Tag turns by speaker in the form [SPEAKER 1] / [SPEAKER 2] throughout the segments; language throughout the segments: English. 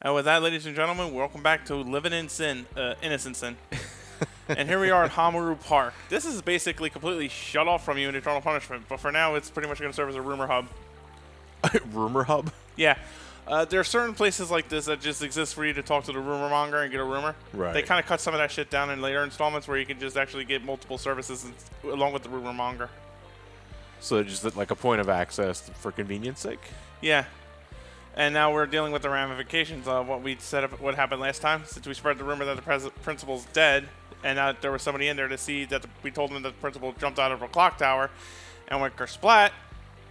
[SPEAKER 1] And with that, ladies and gentlemen, welcome back to Living in Sin, Innocent Sin. And here we are at Hamaru Park. This is basically completely shut off from you in Eternal Punishment, but for now, it's pretty much going to serve as a rumor hub.
[SPEAKER 2] Rumor hub?
[SPEAKER 1] Yeah. There are certain places like this that just exist for you to talk to the rumor monger and get a rumor.
[SPEAKER 2] Right.
[SPEAKER 1] They kind of cut some of that shit down in later installments where you can just actually get multiple services along with the rumor monger.
[SPEAKER 2] So just like a point of access for convenience sake?
[SPEAKER 1] Yeah. And now we're dealing with the ramifications of what we said, what happened last time, since we spread the rumor that the principal's dead, and there was somebody in there to see that we told him that the principal jumped out of a clock tower and went kersplat.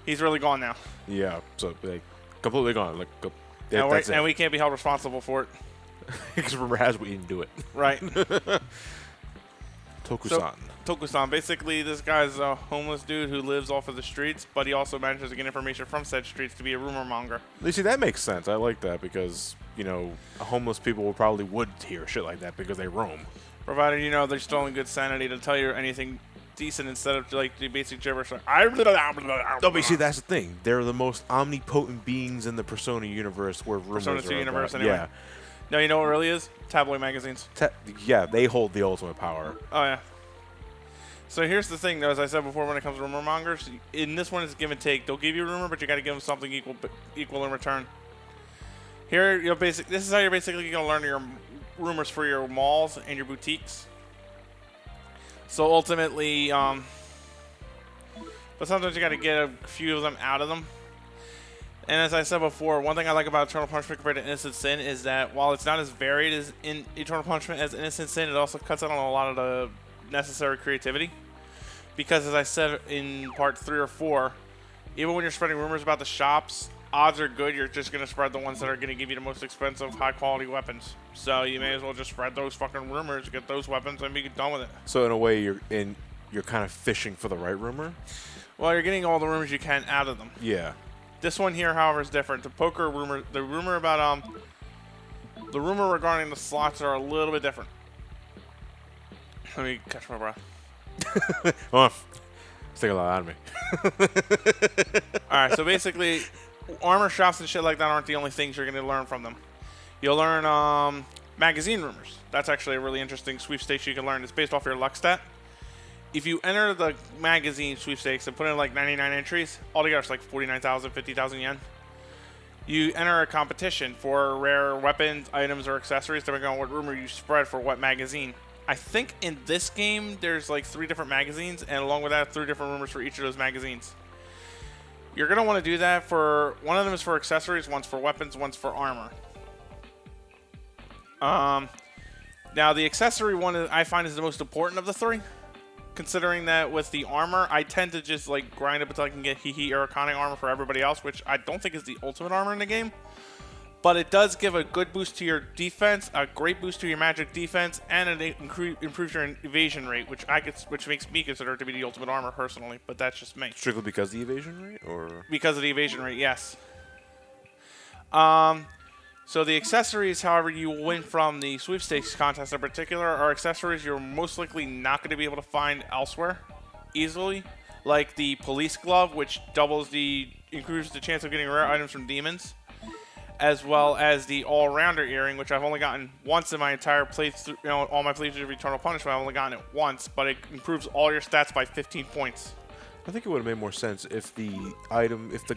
[SPEAKER 1] He's really gone now.
[SPEAKER 2] Yeah, so like completely gone. Like,
[SPEAKER 1] and we can't be held responsible for it.
[SPEAKER 2] Because rumor has we didn't do it.
[SPEAKER 1] Right.
[SPEAKER 2] Tokusan.
[SPEAKER 1] Tokusan. Basically, this guy's a homeless dude who lives off of the streets, but he also manages to get information from said streets to be a rumor monger.
[SPEAKER 2] You see, that makes sense. I like that because, you know, homeless people probably would hear shit like that because they roam.
[SPEAKER 1] Provided, you know, they're still in good sanity to tell you anything decent instead of like the basic gibberish. Like,
[SPEAKER 2] no, but you see, that's the thing. They're the most omnipotent beings in the Persona universe where rumors
[SPEAKER 1] Persona 2
[SPEAKER 2] are
[SPEAKER 1] universe,
[SPEAKER 2] about.
[SPEAKER 1] anyway.
[SPEAKER 2] Yeah.
[SPEAKER 1] No, you know what it really is? Tabloid magazines.
[SPEAKER 2] Yeah, they hold the ultimate power.
[SPEAKER 1] Oh, yeah. So here's the thing, though, as I said before, when it comes to rumor mongers, in this one it's give and take. They'll give you a rumor, but you got to give them something equal in return. Here, this is how you're basically going to learn your rumors for your malls and your boutiques. So ultimately, but sometimes you got to get a few of them out of them. And as I said before, one thing I like about Eternal Punishment compared to Innocent Sin is that while it's not as varied as in Eternal Punishment as Innocent Sin, it also cuts out on a lot of the necessary creativity. Because as I said in part 3 or 4, even when you're spreading rumors about the shops, odds are good you're just going to spread the ones that are going to give you the most expensive, high-quality weapons. So you may as well just spread those fucking rumors, get those weapons, and be done with it.
[SPEAKER 2] So in a way, you're kind of fishing for the right rumor?
[SPEAKER 1] Well, you're getting all the rumors you can out of them.
[SPEAKER 2] Yeah.
[SPEAKER 1] This one here, however, is different. The poker rumor, the rumor regarding the slots are a little bit different. Let me catch my breath.
[SPEAKER 2] Oh, it's taking a lot out of me.
[SPEAKER 1] Alright, so basically, armor shops and shit like that aren't the only things you're going to learn from them. You'll learn magazine rumors. That's actually a really interesting sweepstakes you can learn. It's based off your luck stat. If you enter the magazine sweepstakes and put in like 99 entries, altogether it's like 49,000, 50,000 yen. You enter a competition for rare weapons, items, or accessories depending on what rumor you spread for what magazine. I think in this game there's like 3 different magazines, and along with that 3 different rumors for each of those magazines. You're going to want to do that for, one of them is for accessories, one's for weapons, one's for armor. Now the accessory one I find is the most important of the 3. Considering that with the armor, I tend to just like grind up until I can get Hehe Aracane armor for everybody else, which I don't think is the ultimate armor in the game. But it does give a good boost to your defense, a great boost to your magic defense, and it improves your evasion rate, which makes me consider it to be the ultimate armor personally. But that's just me.
[SPEAKER 2] Strictly because of the evasion rate, or
[SPEAKER 1] because of the evasion rate, yes. So the accessories, however, you win from the sweepstakes contest in particular, are accessories you're most likely not going to be able to find elsewhere easily, like the police glove, which improves the chance of getting rare items from demons, as well as the all-rounder earring, which I've only gotten once in my entire playthrough, all my playthroughs of Eternal Punishment. I've only gotten it once, but it improves all your stats by 15 points.
[SPEAKER 2] I think it would have made more sense if the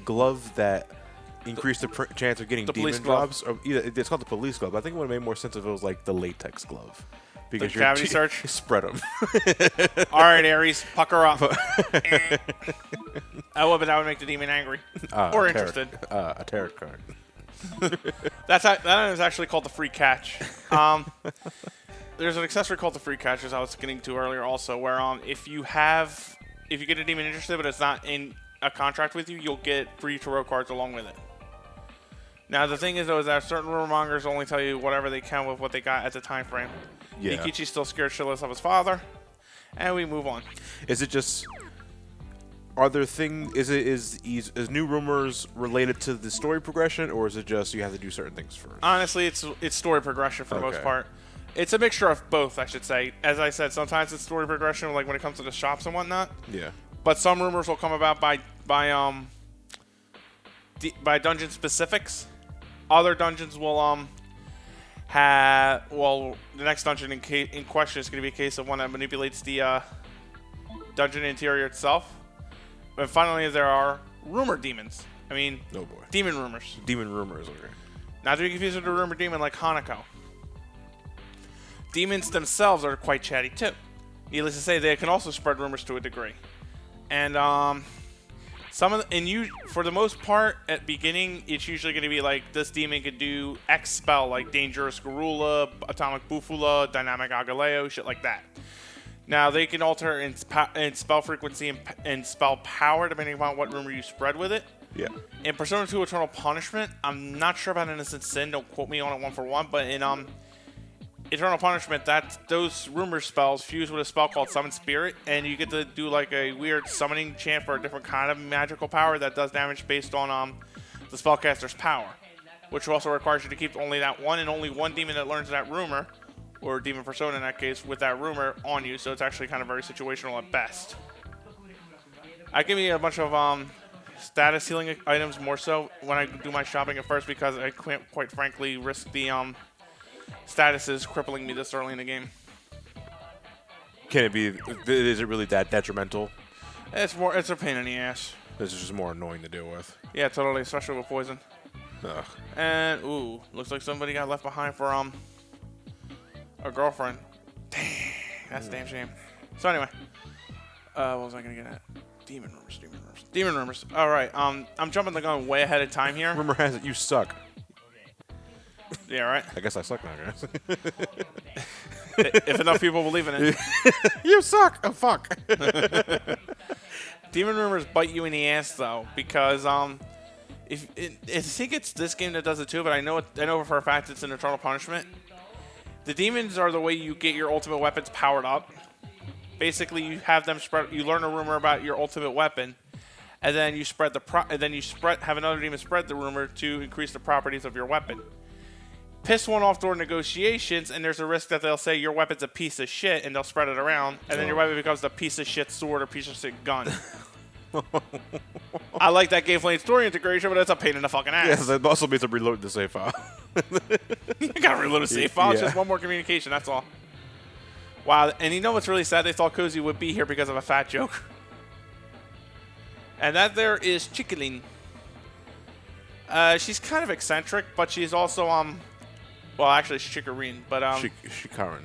[SPEAKER 2] glove that increase the chance of getting demon jobs. Or it's called the police glove. I think it would have made more sense if it was like the latex glove. Because
[SPEAKER 1] the cavity search?
[SPEAKER 2] Spread them.
[SPEAKER 1] All right, Aries, pucker up. That would make the demon angry. Or interested.
[SPEAKER 2] A tarot card.
[SPEAKER 1] That is actually called the free catch. There's an accessory called the free catch, as I was getting to earlier also, where if you get a demon interested but it's not in a contract with you, you'll get free tarot cards along with it. Now the thing is though, is that certain rumor mongers only tell you whatever they can with what they got at the time frame. Yeah. Mikichi's still scared shitless of his father, and we move on.
[SPEAKER 2] Is it just? Are there things? Is new rumors related to the story progression, or is it just you have to do certain things first?
[SPEAKER 1] Honestly, it's story progression for the most part. It's a mixture of both, I should say. As I said, sometimes it's story progression, like when it comes to the shops and whatnot.
[SPEAKER 2] Yeah.
[SPEAKER 1] But some rumors will come about by dungeon specifics. Other dungeons will well, the next dungeon in question is going to be a case of one that manipulates the dungeon interior itself. And finally, there are rumor demons. I mean,
[SPEAKER 2] oh boy,
[SPEAKER 1] demon rumors.
[SPEAKER 2] Demon rumors. Okay.
[SPEAKER 1] Not to be confused with a rumor demon like Hanako. Demons themselves are quite chatty too. Needless to say, they can also spread rumors to a degree. And for the most part, at beginning, it's usually going to be like this demon could do X spell, like Dangerous Garula, Atomic Bufula, Dynamic Agaleo, shit like that. Now they can alter in spell frequency and spell power depending upon what rumor you spread with it.
[SPEAKER 2] Yeah.
[SPEAKER 1] In Persona 2 Eternal Punishment, I'm not sure about Innocent Sin. Don't quote me on it one for one, but in Eternal Punishment, those rumor spells fuse with a spell called Summon Spirit, and you get to do like a weird summoning chant for a different kind of magical power that does damage based on the spellcaster's power, which also requires you to keep only that one and only one demon that learns that rumor, or demon persona in that case, with that rumor on you. So it's actually kind of very situational at best. I give you a bunch of status healing items more so when I do my shopping at first because I can't quite frankly risk the statuses crippling me this early in the game.
[SPEAKER 2] Can it be? Is it really that detrimental?
[SPEAKER 1] It's a pain in the ass.
[SPEAKER 2] This is just more annoying to deal with.
[SPEAKER 1] Yeah, totally, especially with poison.
[SPEAKER 2] Ugh.
[SPEAKER 1] And ooh, looks like somebody got left behind for a girlfriend. Dang, that's a damn shame. So anyway, what was I gonna get at? Demon rumors. All right, I'm jumping the gun way ahead of time here.
[SPEAKER 2] Rumor has it you suck.
[SPEAKER 1] Yeah, right.
[SPEAKER 2] I guess I suck now, guys.
[SPEAKER 1] If enough people believe in it.
[SPEAKER 2] You suck. Oh fuck.
[SPEAKER 1] Demon rumors bite you in the ass though, because I think it's this game that does it too, but I know for a fact it's an Eternal Punishment. The demons are the way you get your ultimate weapons powered up. Basically, you have them spread. You learn a rumor about your ultimate weapon, and then you have another demon spread the rumor to increase the properties of your weapon. Piss one off during negotiations, and there's a risk that they'll say your weapon's a piece of shit, and they'll spread it around, and then your weapon becomes the piece of shit sword or piece of shit gun. I like that gameplay and story integration, but it's a pain in the fucking ass.
[SPEAKER 2] Yes, that also means to reload the save file.
[SPEAKER 1] You gotta reload a save file. It's just one more communication, that's all. Wow, and you know what's really sad? They thought Cozy would be here because of a fat joke. And that there is Chickalin. She's kind of eccentric, but she's also, well, actually, it's Chikarine, but,
[SPEAKER 2] Shikarin.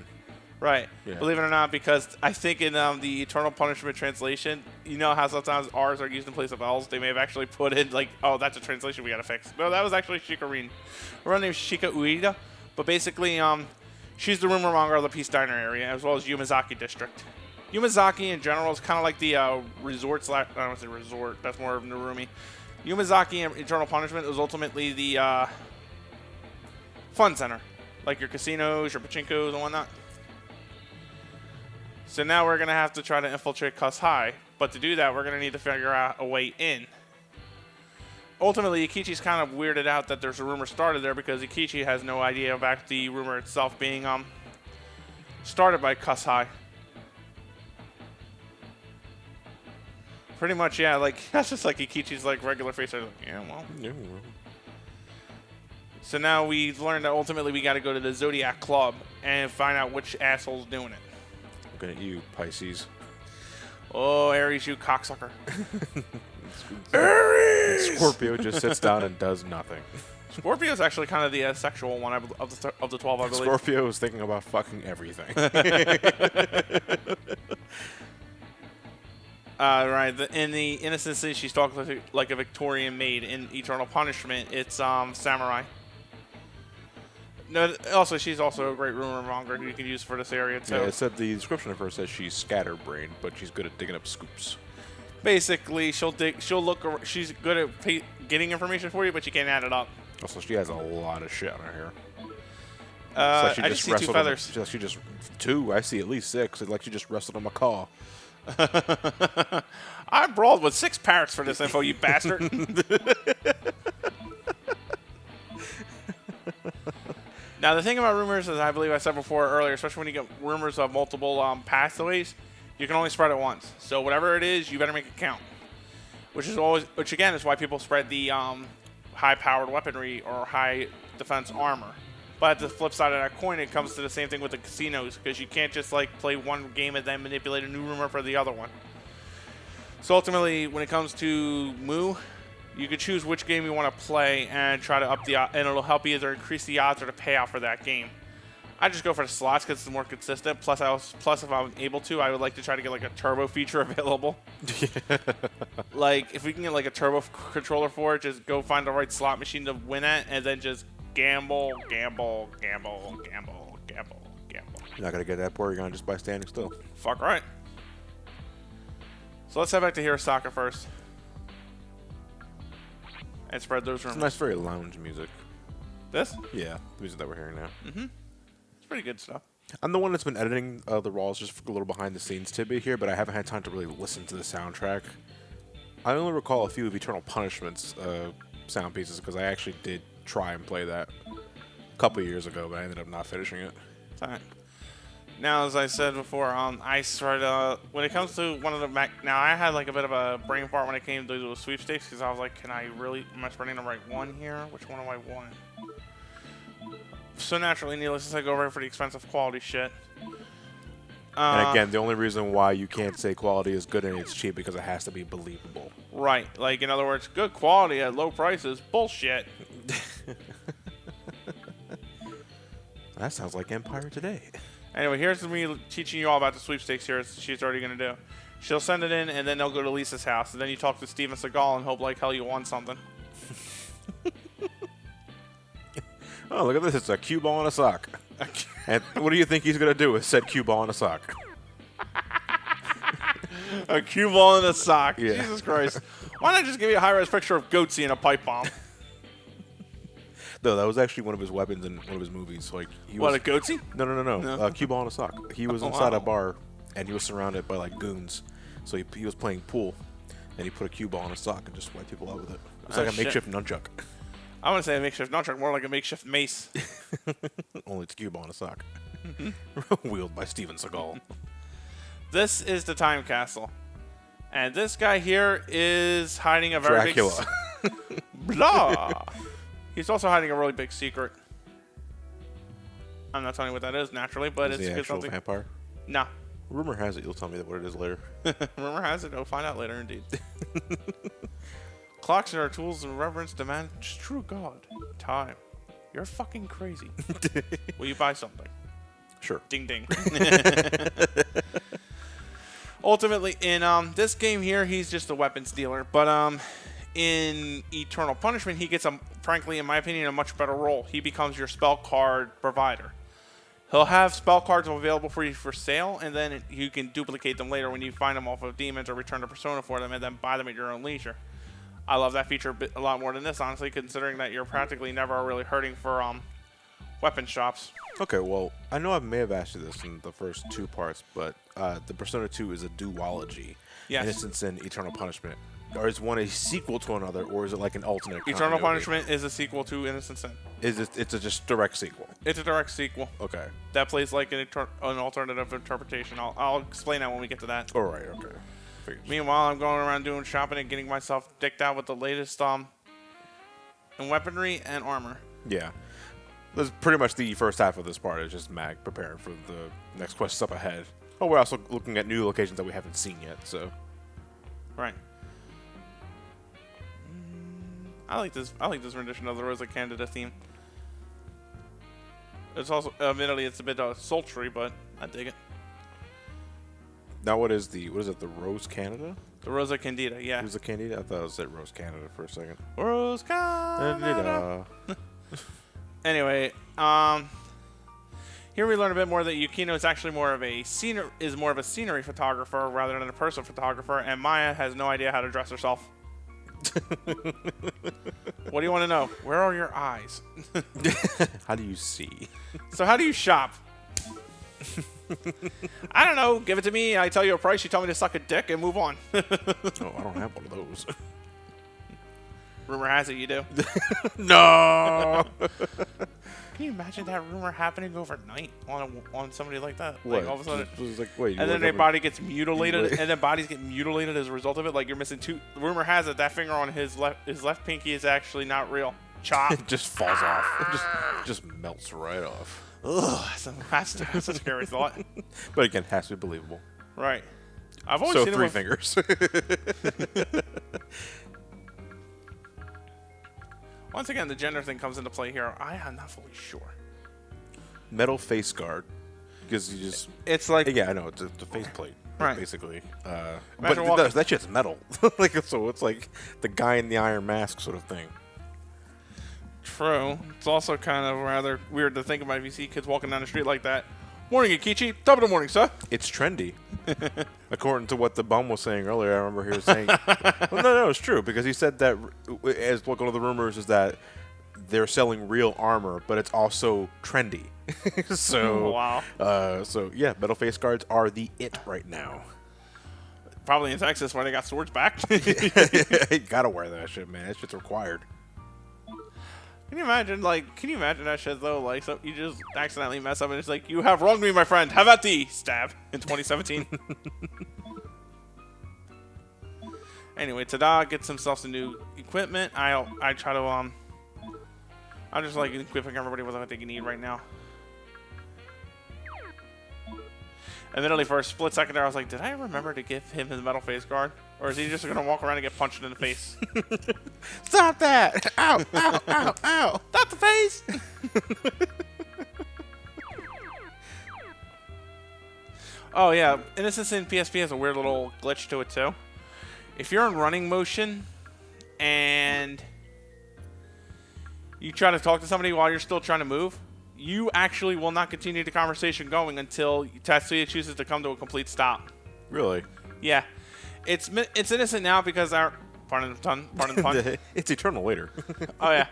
[SPEAKER 1] Right.
[SPEAKER 2] Yeah.
[SPEAKER 1] Believe it or not, because I think in the Eternal Punishment translation, you know how sometimes R's are used in place of L's? They may have actually put in, like, oh, that's a translation we gotta fix. No, that was actually Chikarine. Her name is Shika Ueda, but basically, she's the rumor monger of the Peace Diner area, as well as Yumazaki District. Yumazaki, in general, is kind of like the I don't want to say resort, that's more of Narumi. Yumazaki in Eternal Punishment is ultimately the fun center, like your casinos, your pachinkos, and whatnot. So now we're going to have to try to infiltrate Cuss High, but to do that, we're going to need to figure out a way in. Ultimately, Ikichi's kind of weirded out that there's a rumor started there because Ikichi has no idea about the rumor itself being started by Cuss High. Pretty much, yeah, like, that's just like Ikichi's like regular face. Like, yeah, well.
[SPEAKER 2] Yeah.
[SPEAKER 1] So now we've learned that ultimately we got to go to the Zodiac Club and find out which asshole's doing it.
[SPEAKER 2] Looking at you, Pisces.
[SPEAKER 1] Oh, Aries, you cocksucker.
[SPEAKER 2] Aries! Scorpio just sits down and does nothing.
[SPEAKER 1] Scorpio's actually kind of the sexual one of the 12, I believe.
[SPEAKER 2] Scorpio is thinking about fucking everything.
[SPEAKER 1] Right. In the Innocent Sin, she's talking like a Victorian maid. In Eternal Punishment, it's Samurai. No, also she's also a great rumor monger you can use for this area too.
[SPEAKER 2] Yeah, it said the description of her says she's scatterbrained, but she's good at digging up scoops.
[SPEAKER 1] Basically, she's good at getting information for you, but you can't add it up.
[SPEAKER 2] Also, she has a lot of shit on her hair.
[SPEAKER 1] I just see 2 feathers.
[SPEAKER 2] She just 2. I see at least 6. It's like she just wrestled a macaw.
[SPEAKER 1] I brawled with 6 parrots for this info, you bastard. Now, the thing about rumors, as I believe I said before earlier, especially when you get rumors of multiple pathways, you can only spread it once. So whatever it is, you better make it count. Which again is why people spread the high-powered weaponry or high defense armor. But at the flip side of that coin, it comes to the same thing with the casinos, because you can't just like play one game and then manipulate a new rumor for the other one. So ultimately, when it comes to Moo, you can choose which game you want to play and try to up the and it'll help you either increase the odds or the payout for that game. I just go for the slots because it's more consistent. Plus, if I'm able to, I would like to try to get like a turbo feature available. Like if we can get like a turbo controller for it, just go find the right slot machine to win at, and then just gamble.
[SPEAKER 2] You're not gonna get that poor. You're gonna just by standing still.
[SPEAKER 1] Fuck right. So let's head back to Hirosaka first. And spread those rumors.
[SPEAKER 2] It's nice, very lounge music.
[SPEAKER 1] This?
[SPEAKER 2] Yeah, the music that we're hearing now.
[SPEAKER 1] It's pretty good stuff.
[SPEAKER 2] I'm the one that's been editing the Raws, just for a little behind the scenes tidbit here, but I haven't had time to really listen to the soundtrack. I only recall a few of Eternal Punishment's sound pieces because I actually did try and play that a couple of years ago, but I ended up not finishing it.
[SPEAKER 1] It's alright. Now, as I said before, I started, when it comes to one of the now I had like a bit of a brain fart when it came to the sweepstakes because I was like, am I spreading the right one here? Which one do I want? So naturally, needless to say, go right for the expensive quality shit.
[SPEAKER 2] And again, the only reason why you can't say quality is good and it's cheap because it has to be believable.
[SPEAKER 1] Right. Like, in other words, good quality at low prices. Bullshit.
[SPEAKER 2] That sounds like Empire Today.
[SPEAKER 1] Anyway, here's me teaching you all about the sweepstakes here. She's already going to do. She'll send it in, and then they'll go to Lisa's house. And then you talk to Steven Seagal and hope like hell you won something.
[SPEAKER 2] Oh, look at this. It's a cue ball and a sock. And what do you think he's going to do with said cue ball and a sock?
[SPEAKER 1] A cue ball and a sock.
[SPEAKER 2] Yeah.
[SPEAKER 1] Jesus Christ. Why not just give you a high-res picture of Goatsy and a pipe bomb?
[SPEAKER 2] No, that was actually one of his weapons in one of his movies. Like he
[SPEAKER 1] What,
[SPEAKER 2] was,
[SPEAKER 1] a Goatsy?
[SPEAKER 2] No. Cue ball and a sock. He was inside a bar, and he was surrounded by like goons. So he was playing pool, and he put a cue ball and a sock and just wiped people out with it. It was like a makeshift nunchuck.
[SPEAKER 1] I want to say a makeshift nunchuck, more like a makeshift mace.
[SPEAKER 2] Only it's a cue ball and a sock. Wielded by Steven Seagal.
[SPEAKER 1] This is the time castle. And this guy here is hiding a very
[SPEAKER 2] Dracula.
[SPEAKER 1] big... Blah! He's also hiding a really big secret. I'm not telling you what that is, naturally, but
[SPEAKER 2] Is
[SPEAKER 1] it's
[SPEAKER 2] he an actual
[SPEAKER 1] something...
[SPEAKER 2] vampire?
[SPEAKER 1] No.
[SPEAKER 2] Rumor has it you'll tell me what it is later.
[SPEAKER 1] Rumor has it, I'll find out later, indeed. Clocks are tools of reverence, demand true God. Time. You're fucking crazy. Will you buy something?
[SPEAKER 2] Sure.
[SPEAKER 1] Ding ding. Ultimately, in this game here, he's just a weapons dealer. But in Eternal Punishment, he gets, frankly, in my opinion, a much better role. He becomes your spell card provider. He'll have spell cards available for you for sale, and then you can duplicate them later when you find them off of demons or return to Persona for them, and then buy them at your own leisure. I love that feature a lot more than this, honestly, considering that you're practically never really hurting for weapon shops.
[SPEAKER 2] Okay, well, I know I may have asked you this in the first two parts, but the Persona 2 is a duology.
[SPEAKER 1] Yes.
[SPEAKER 2] Innocence and Eternal Punishment. Or is one a sequel to another, or is it like an alternate
[SPEAKER 1] Eternal
[SPEAKER 2] continuity?
[SPEAKER 1] Punishment is a sequel to Innocent Sin.
[SPEAKER 2] It's a just direct sequel?
[SPEAKER 1] It's a direct sequel.
[SPEAKER 2] Okay.
[SPEAKER 1] That plays like an alternative interpretation. I'll explain that when we get to that.
[SPEAKER 2] All right, okay. Figured.
[SPEAKER 1] Meanwhile, I'm going around doing shopping and getting myself decked out with the latest in weaponry and armor.
[SPEAKER 2] Yeah. That's pretty much the first half of this part is just Mag preparing for the next quests up ahead. Oh, we're also looking at new locations that we haven't seen yet, so.
[SPEAKER 1] Right. I like this rendition of the Rosa Candida theme. It's also, admittedly, it's a bit sultry, but I dig it.
[SPEAKER 2] Now what is it, the Rose Canada?
[SPEAKER 1] The Rosa Candida, yeah.
[SPEAKER 2] Rosa Candida? I thought it said Rose Canada for a second.
[SPEAKER 1] Rose Canada. Anyway, here we learn a bit more that Yukino is actually more of a scenery photographer rather than a person photographer, and Maya has no idea how to dress herself. What do you want to know? Where are your eyes?
[SPEAKER 2] How do you see?
[SPEAKER 1] So how do you shop? I don't know. Give it to me. I tell you a price. You tell me to suck a dick and move on.
[SPEAKER 2] Oh, I don't have one of those.
[SPEAKER 1] Rumor has it you do.
[SPEAKER 2] No!
[SPEAKER 1] Can you imagine that rumor happening overnight on somebody like that?
[SPEAKER 2] What?
[SPEAKER 1] Like all of a sudden,
[SPEAKER 2] It was like, wait,
[SPEAKER 1] and then their body gets mutilated, and then bodies get mutilated as a result of it. Like you're missing two. Rumor has it that finger on his left pinky is actually not real. chop.
[SPEAKER 2] It just falls off. It just melts right off.
[SPEAKER 1] Ugh, that's a scary thought.
[SPEAKER 2] But again, it has to be believable.
[SPEAKER 1] Right. I've always
[SPEAKER 2] So
[SPEAKER 1] seen
[SPEAKER 2] 3 fingers.
[SPEAKER 1] Once again, the gender thing comes into play here. I am not fully sure.
[SPEAKER 2] Metal face guard. Because you just...
[SPEAKER 1] It's like...
[SPEAKER 2] Yeah, I know. It's a face plate.
[SPEAKER 1] Right.
[SPEAKER 2] Basically.
[SPEAKER 1] Imagine
[SPEAKER 2] But
[SPEAKER 1] walking-
[SPEAKER 2] that shit's metal. Like, so it's like the guy in the iron mask sort of thing.
[SPEAKER 1] True. It's also kind of rather weird to think about if you see kids walking down the street like that. Morning, Akichi. Top of the morning, sir.
[SPEAKER 2] It's trendy. According to what the bum was saying earlier, I remember he was saying... Well, no, it's true. Because he said that, as one of the rumors is that they're selling real armor, but it's also trendy. So,
[SPEAKER 1] Wow.
[SPEAKER 2] So yeah, metal face guards are the it right now.
[SPEAKER 1] Probably in Texas where they got swords back.
[SPEAKER 2] You gotta wear that shit, man. That shit's required.
[SPEAKER 1] Can you imagine that shit though? Like, so you just accidentally mess up and it's like, you have wronged me, my friend. Have at thee, stab, in 2017. Anyway, Tada gets himself some new equipment. I try to I'm just like equipping everybody with what they need right now. Admittedly, for a split second there, I was like, did I remember to give him his metal face guard? Or is he just going to walk around and get punched in the face?
[SPEAKER 2] Stop that! Ow! Ow! Ow! Ow!
[SPEAKER 1] Stop the face! Oh, yeah. Innocence in PSP has a weird little glitch to it, too. If you're in running motion and you try to talk to somebody while you're still trying to move, you actually will not continue the conversation going until Tatsuya chooses to come to a complete stop.
[SPEAKER 2] Really?
[SPEAKER 1] Yeah. It's innocent now because our... Pardon the pun.
[SPEAKER 2] It's eternal later.
[SPEAKER 1] Oh, yeah.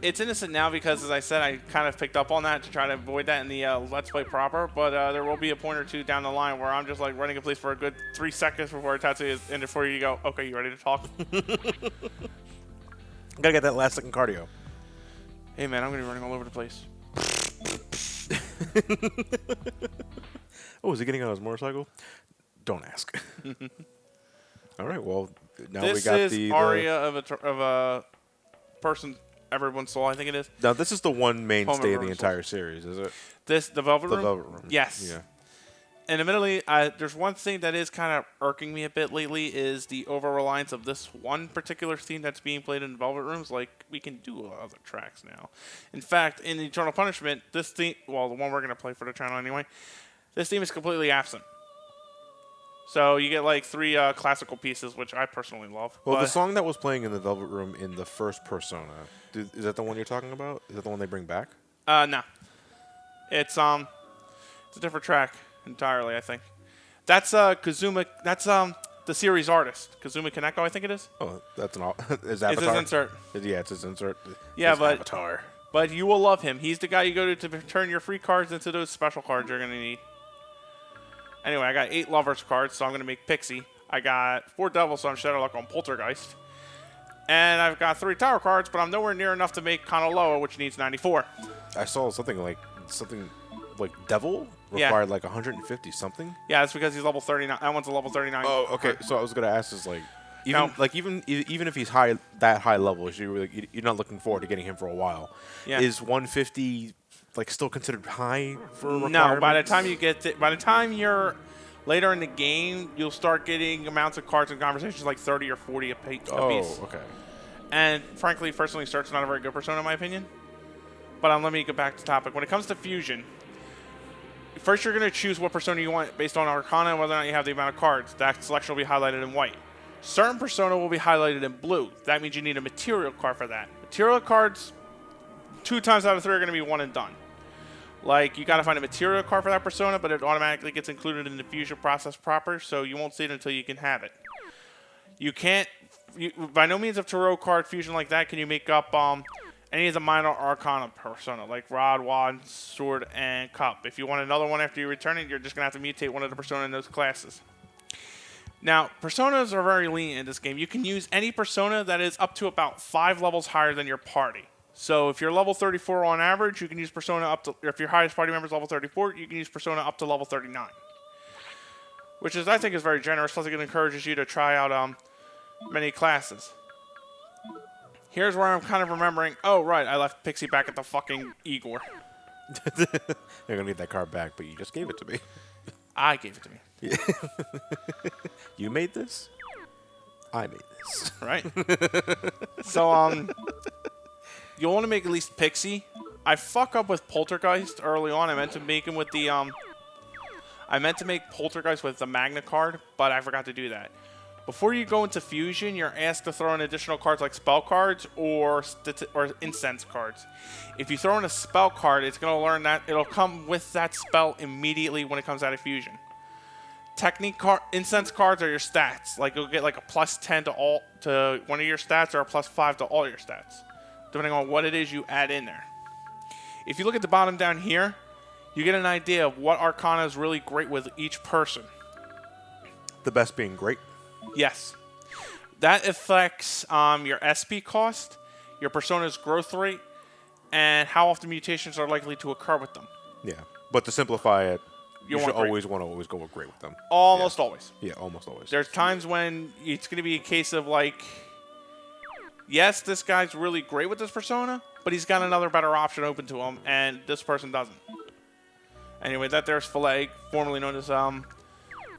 [SPEAKER 1] It's innocent now because, as I said, I kind of picked up on that to try to avoid that in the Let's Play proper. But there will be a point or two down the line where I'm just like running a place for a good 3 seconds before Tatsuya is in before you go, okay, you ready to talk?
[SPEAKER 2] Gotta get that last second cardio.
[SPEAKER 1] Hey, man, I'm going to be running all over the place.
[SPEAKER 2] Oh, is he getting on his motorcycle? Don't ask. All right, well, now
[SPEAKER 1] This
[SPEAKER 2] we got
[SPEAKER 1] is
[SPEAKER 2] the
[SPEAKER 1] aria of a person everyone saw, I think it is.
[SPEAKER 2] Now, this is the one mainstay of the
[SPEAKER 1] Room.
[SPEAKER 2] entire series, is it?
[SPEAKER 1] The Velvet
[SPEAKER 2] The
[SPEAKER 1] Room?
[SPEAKER 2] Velvet Room.
[SPEAKER 1] Yes.
[SPEAKER 2] Yeah.
[SPEAKER 1] And admittedly, there's one thing that is kind of irking me a bit lately is the over-reliance of this one particular theme that's being played in the Velvet Rooms. Like, we can do other tracks now. In fact, in Eternal Punishment, this theme, well, the one we're going to play for the channel anyway, this theme is completely absent. So you get like 3 classical pieces, which I personally love.
[SPEAKER 2] Well,
[SPEAKER 1] but
[SPEAKER 2] the song that was playing in the Velvet Room in the first Persona, is that the one you're talking about? Is that the one they bring back?
[SPEAKER 1] No. It's a different track entirely, I think. That's Kazuma. That's the series artist, Kazuma Kaneko, I think it is.
[SPEAKER 2] Oh, that's an is
[SPEAKER 1] It's
[SPEAKER 2] Avatar?
[SPEAKER 1] his insert.
[SPEAKER 2] Yeah, it's his insert.
[SPEAKER 1] Yeah,
[SPEAKER 2] It's
[SPEAKER 1] but
[SPEAKER 2] Avatar.
[SPEAKER 1] But you will love him. He's the guy you go to turn your free cards into those special cards you're gonna need. Anyway, I got 8 Lovers cards, so I'm gonna make Pixie. I got 4 Devils, so I'm Shadow Luck on Poltergeist. And I've got 3 Tower cards, but I'm nowhere near enough to make Kanaloa, which needs 94.
[SPEAKER 2] I saw something like Devil required like 150 something.
[SPEAKER 1] Yeah, that's because he's level 39. That one's a level 39.
[SPEAKER 2] Oh, okay. So I was gonna ask is like,
[SPEAKER 1] No.
[SPEAKER 2] even if he's that high level, you're not looking forward to getting him for a while.
[SPEAKER 1] Yeah.
[SPEAKER 2] Is 150 like still considered high for requirements?
[SPEAKER 1] No, by the time you're later in the game, you'll start getting amounts of cards and conversations like 30 or 40 a piece.
[SPEAKER 2] Oh, okay.
[SPEAKER 1] And frankly, personally, Start's not a very good Persona in my opinion. But let me get back to topic. When it comes to Fusion, first you're going to choose what Persona you want based on Arcana and whether or not you have the amount of cards. That selection will be highlighted in white. Certain Persona will be highlighted in blue. That means you need a material card for that. Material cards, 2 times out of 3 are going to be one and done. Like, you got to find a material card for that Persona, but it automatically gets included in the fusion process proper, so you won't see it until you can have it. You can't, by no means of tarot card fusion like that can you make up any of the minor Arcana Persona, like Rod, Wand, Sword, and Cup. If you want another one after you return it, you're just going to have to mutate one of the Persona in those classes. Now, Personas are very lenient in this game. You can use any Persona that is up to about 5 levels higher than your party. So if you're level 34 on average, you can use Persona up to, if your highest party member is level 34, you can use Persona up to level 39. Which is, I think, is very generous, plus it encourages you to try out many classes. Here's where I'm kind of remembering. Oh, right. I left Pixie back at the fucking Igor.
[SPEAKER 2] You're gonna need that card back, but you just gave it to me.
[SPEAKER 1] I gave it to me.
[SPEAKER 2] Yeah. You made this? I made this.
[SPEAKER 1] Right? So, you'll want to make at least Pixie. I fuck up with Poltergeist early on. I meant to make him with the, I meant to make Poltergeist with the Magna card, but I forgot to do that. Before you go into Fusion, you're asked to throw in additional cards like spell cards or incense cards. If you throw in a spell card, it's going to learn that it'll come with that spell immediately when it comes out of Fusion. Incense cards are your stats. Like you'll get like a +10 to one of your stats or a +5 to all your stats, depending on what it is you add in there. If you look at the bottom down here, you get an idea of what Arcana is really great with each person.
[SPEAKER 2] The best being great.
[SPEAKER 1] Yes. That affects your SP cost, your persona's growth rate, and how often mutations are likely to occur with them.
[SPEAKER 2] Yeah. But to simplify it, you should
[SPEAKER 1] want
[SPEAKER 2] always want to always go with great with them.
[SPEAKER 1] Almost always.
[SPEAKER 2] Yeah, almost always.
[SPEAKER 1] There's times when it's going to be a case of like, yes, this guy's really great with this persona, but he's got another better option open to him, and this person doesn't. Anyway, that there's Filet, formerly known as,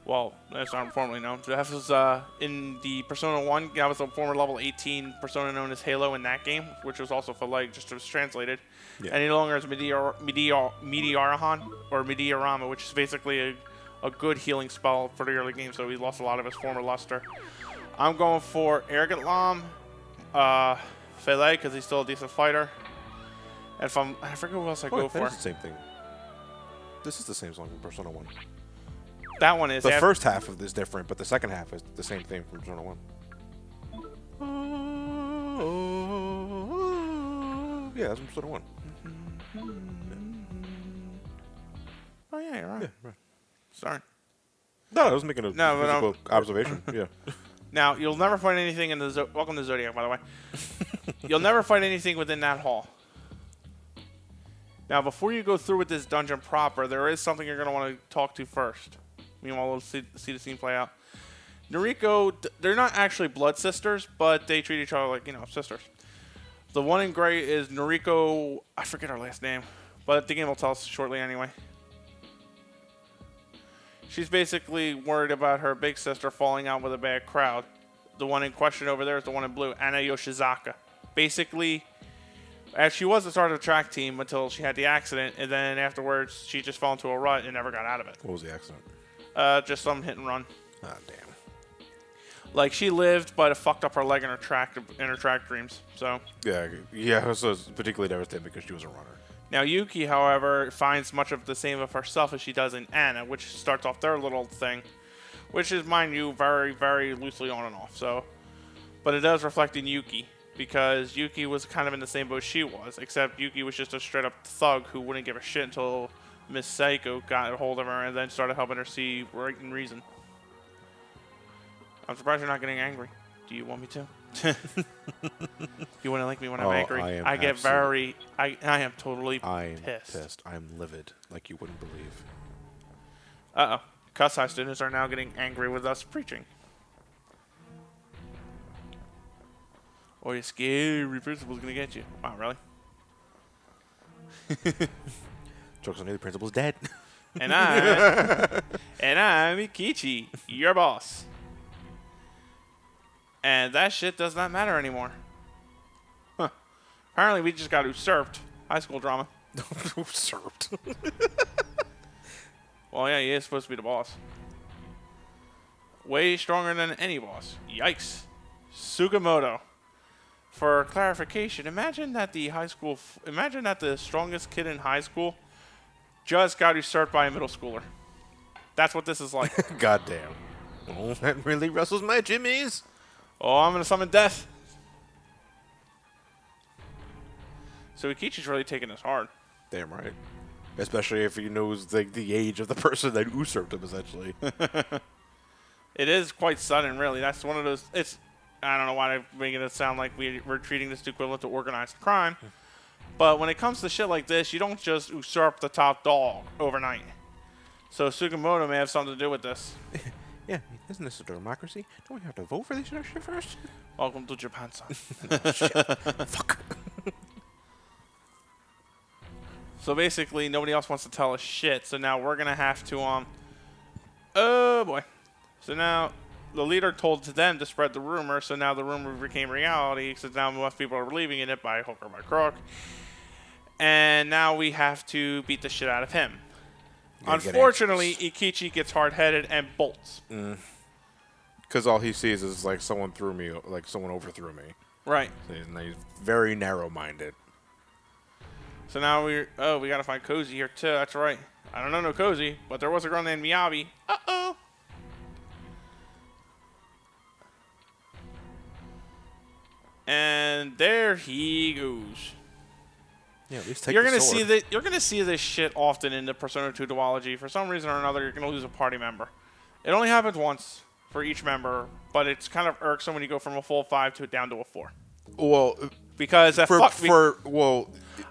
[SPEAKER 1] well, that's not formerly known. That was in the Persona 1. That was a former level 18 persona known as Halo in that game, which was also Filet, just was translated. Yeah. And no longer as Meteorahan, or Meteorama, which is basically a good healing spell for the early game, so he lost a lot of his former luster. I'm going for Arrogant Lam, Filet, because he's still a decent fighter. And if I forget what else I go for.
[SPEAKER 2] That's the same thing. This is the same song from Persona 1.
[SPEAKER 1] That one is.
[SPEAKER 2] The first half of this is different, but the second half is the same thing from Persona 1. Yeah, that's from Persona 1.
[SPEAKER 1] Oh, yeah, you're right.
[SPEAKER 2] Yeah, right.
[SPEAKER 1] Sorry.
[SPEAKER 2] No, I was making a physical observation. Yeah.
[SPEAKER 1] Now, you'll never find anything in the... Welcome to Zodiac, by the way. You'll never find anything within that hall. Now, before you go through with this dungeon proper, there is something you're going to want to talk to first. Meanwhile, we'll see the scene play out. Noriko, they're not actually blood sisters, but they treat each other like, sisters. The one in gray is Noriko... I forget her last name, but the game will tell us shortly anyway. She's basically worried about her big sister falling out with a bad crowd. The one in question over there is the one in blue, Anna Yoshizaka. Basically... As she was the start of the track team until she had the accident, and then afterwards she just fell into a rut and never got out of it.
[SPEAKER 2] What was the accident?
[SPEAKER 1] Just some hit and run.
[SPEAKER 2] Ah, damn.
[SPEAKER 1] Like she lived, but it fucked up her leg in her track dreams. So.
[SPEAKER 2] Yeah. So it's particularly devastating because she was a runner.
[SPEAKER 1] Now Yuki, however, finds much of the same of herself as she does in Anna, which starts off their little thing, which is, mind you, very, very loosely on and off. So, but it does reflect in Yuki. Because Yuki was kind of in the same boat she was, except Yuki was just a straight-up thug who wouldn't give a shit until Miss Seiko got a hold of her and then started helping her see right and reason. I'm surprised you're not getting angry. Do you want me to? You wouldn't like me when I'm angry? I get very... I am totally pissed.
[SPEAKER 2] I'm livid, like you wouldn't believe.
[SPEAKER 1] Uh-oh. Cuss-high students are now getting angry with us preaching. Or your scary principal's gonna get you. Wow, really?
[SPEAKER 2] Joke's on you, the principal's dead.
[SPEAKER 1] And I'm Ikichi, your boss. And that shit does not matter anymore. Huh. Apparently we just got usurped. High school drama.
[SPEAKER 2] Usurped.
[SPEAKER 1] Well, yeah, he is supposed to be the boss. Way stronger than any boss. Yikes. Sugimoto. For clarification, imagine that the strongest kid in high school just got usurped by a middle schooler. That's what this is like.
[SPEAKER 2] Goddamn. Oh, that really wrestles my jimmies.
[SPEAKER 1] Oh, I'm gonna summon death. So Ikichi's really taking this hard.
[SPEAKER 2] Damn right. Especially if he knows the age of the person that usurped him, essentially.
[SPEAKER 1] It is quite sudden, really. That's one of those... I don't know why I'm making it sound like we're treating this equivalent to organized crime. But when it comes to shit like this, you don't just usurp the top dog overnight. So Sugimoto may have something to do with this.
[SPEAKER 2] Yeah, isn't this a democracy? Don't we have to vote for this shit first?
[SPEAKER 1] Welcome to Japan, son.
[SPEAKER 2] Oh, shit. Fuck.
[SPEAKER 1] So basically, nobody else wants to tell us shit. So now we're gonna have to Oh boy. So now the leader told to them to spread the rumor. So now the rumor became reality. So now most people are believing in it by hook or by crook. And now we have to beat the shit out of him. Unfortunately, Ikichi gets hard-headed and bolts.
[SPEAKER 2] Because all he sees is like someone threw me, like someone overthrew me.
[SPEAKER 1] Right.
[SPEAKER 2] And he's very narrow-minded.
[SPEAKER 1] So now we gotta find Cozy here too. That's right. I don't know no Cozy, but there was a girl named Miyabi. Uh-oh. And there he goes.
[SPEAKER 2] Yeah, at least take
[SPEAKER 1] You're
[SPEAKER 2] the
[SPEAKER 1] gonna
[SPEAKER 2] sword.
[SPEAKER 1] see that. You're gonna see this shit often in the Persona 2 duology. For some reason or another, you're gonna lose a party member. It only happens once for each member, but it's kind of irksome when you go from a full 5 to down to a 4.
[SPEAKER 2] Well,
[SPEAKER 1] Because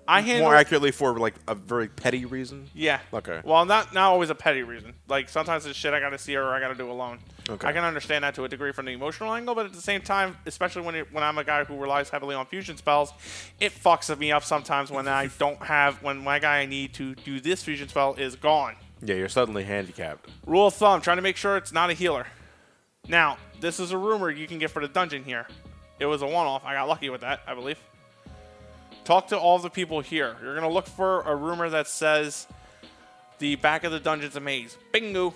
[SPEAKER 1] I handle
[SPEAKER 2] more accurately for like a very petty reason.
[SPEAKER 1] Yeah.
[SPEAKER 2] Okay.
[SPEAKER 1] Well, not always a petty reason. Like sometimes it's shit I gotta see or I gotta do alone.
[SPEAKER 2] Okay.
[SPEAKER 1] I can understand that to a degree from the emotional angle, but at the same time, especially when I'm a guy who relies heavily on fusion spells, it fucks me up sometimes when I don't have when my guy I need to do this fusion spell is gone.
[SPEAKER 2] Yeah, you're suddenly handicapped.
[SPEAKER 1] Rule of thumb: trying to make sure it's not a healer. Now, this is a rumor you can get for the dungeon here. It was a one-off. I got lucky with that, I believe. Talk to all the people here. You're going to look for a rumor that says the back of the dungeon's a maze. Bingo.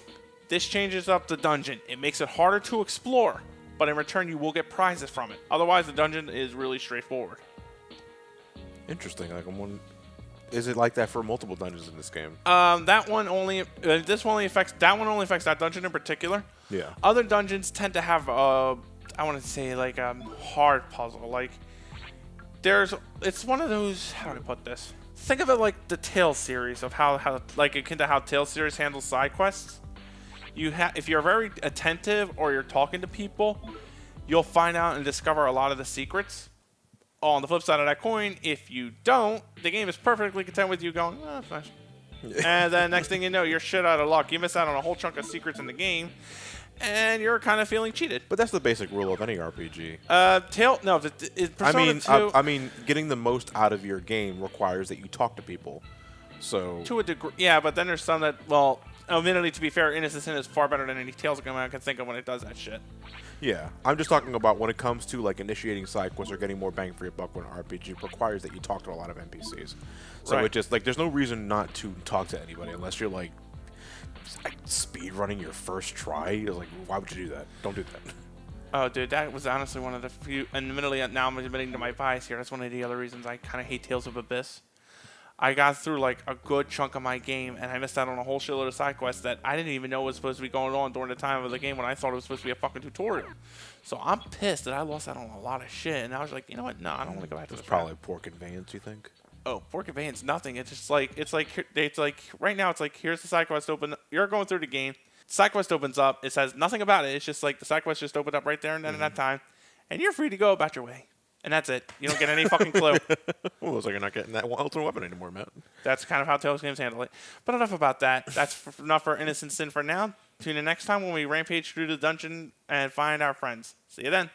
[SPEAKER 1] This changes up the dungeon. It makes it harder to explore, but in return you will get prizes from it. Otherwise, the dungeon is really straightforward.
[SPEAKER 2] Interesting. Like, is it like that for multiple dungeons in this game?
[SPEAKER 1] That one only. This one only affects. That one only affects that dungeon in particular.
[SPEAKER 2] Yeah.
[SPEAKER 1] Other dungeons tend to have I want to say like a hard puzzle. Like it's one of those. How do I put this? Think of it like the Tales series of how like akin to how Tales series handles side quests. If you're very attentive or you're talking to people, you'll find out and discover a lot of the secrets. On the flip side of that coin, if you don't, the game is perfectly content with you going, oh, that's nice. And then next thing you know, you're shit out of luck. You miss out on a whole chunk of secrets in the game, and you're kind of feeling cheated.
[SPEAKER 2] But that's the basic rule of any RPG.
[SPEAKER 1] Persona 2...
[SPEAKER 2] I mean, getting the most out of your game requires that you talk to people. So
[SPEAKER 1] to a degree, yeah, but then there's some that, well, admittedly, to be fair, Innocent Sin is far better than any Tales game I can think of when it does that shit.
[SPEAKER 2] Yeah, I'm just talking about when it comes to like initiating side quests or getting more bang for your buck when an RPG requires that you talk to a lot of NPCs. So
[SPEAKER 1] right.
[SPEAKER 2] it just like there's no reason not to talk to anybody unless you're like speed running your first try. It's like, why would you do that? Don't do that.
[SPEAKER 1] Oh, dude, that was honestly one of the few. And admittedly, now I'm admitting to my bias here. That's one of the other reasons I kind of hate Tales of Abyss. I got through like a good chunk of my game, and I missed out on a whole shitload of side quests that I didn't even know was supposed to be going on during the time of the game when I thought it was supposed to be a fucking tutorial. So I'm pissed that I lost out on a lot of shit, and I was like, you know what? No, I don't want to go back to this.
[SPEAKER 2] It's probably poor conveyance, you think?
[SPEAKER 1] Oh, poor conveyance, nothing. It's just like it's like right now it's like here's the side quest open. You're going through the game. Side quest opens up. It says nothing about it. It's just like the side quest just opened up right there and then at that time, and you're free to go about your way. And that's it. You don't get any fucking clue.
[SPEAKER 2] Well, looks like you're not getting that ultimate weapon anymore, Matt.
[SPEAKER 1] That's kind of how Tales games handle it. But enough about that. That's enough for Innocent Sin for now. Tune in next time when we rampage through the dungeon and find our friends. See you then.